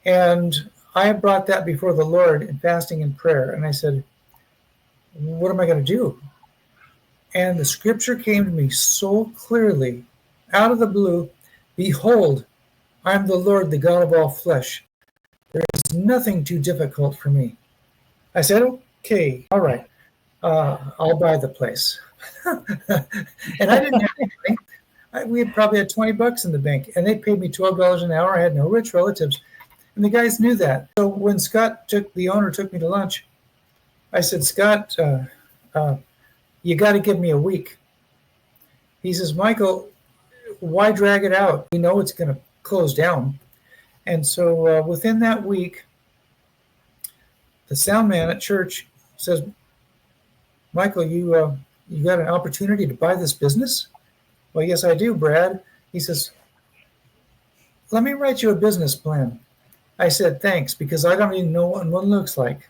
And I brought that before the Lord in fasting and prayer. And I said, what am I going to do? And the scripture came to me so clearly out of the blue. Behold, I am the Lord, the God of all flesh. There is nothing too difficult for me. I said, okay, all right, I'll buy the place. And I didn't have any money. We had probably had $20 in the bank, and they paid me $12 an hour. I had no rich relatives, and the guys knew that. So when the owner took me to lunch, I said, Scott, you got to give me a week. He says, Michael, why drag it out? You know it's going to close down. And so within that week, the sound man at church says, Michael, you got an opportunity to buy this business? Well, yes, I do, Brad. He says, let me write you a business plan. I said, thanks, because I don't even know what one looks like.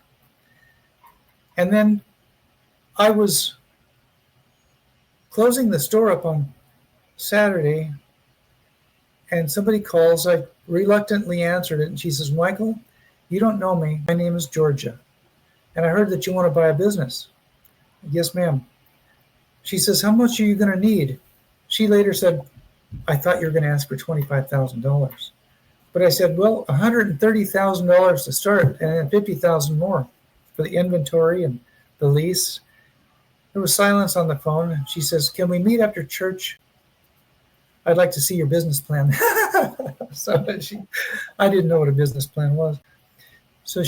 And then I was closing the store up on Saturday, and somebody calls. I reluctantly answered it, and she says, Michael, you don't know me. My name is Georgia, and I heard that you want to buy a business. Yes, ma'am. She says, how much are you going to need? She later said, I thought you were going to ask for $25,000. But I said, well, $130,000 to start, and then $50,000 more for the inventory and the lease. There was silence on the phone. She says, can we meet after church? I'd like to see your business plan. So I didn't know what a business plan was. So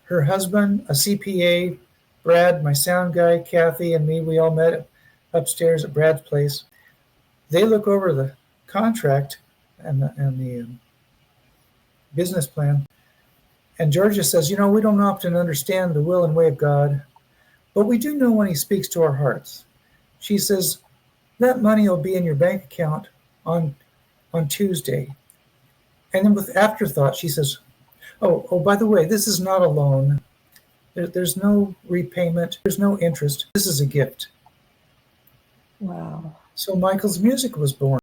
her husband, a CPA, Brad, my sound guy, Kathy, and me, we all met upstairs at Brad's place. They look over the contract and the business plan. And Georgia says, we don't often understand the will and way of God, but we do know when he speaks to our hearts. She says, that money will be in your bank account on Tuesday. And then with afterthought, she says, oh, by the way, this is not a loan. There's no repayment. There's no interest. This is a gift. Wow. So Michael's music was born.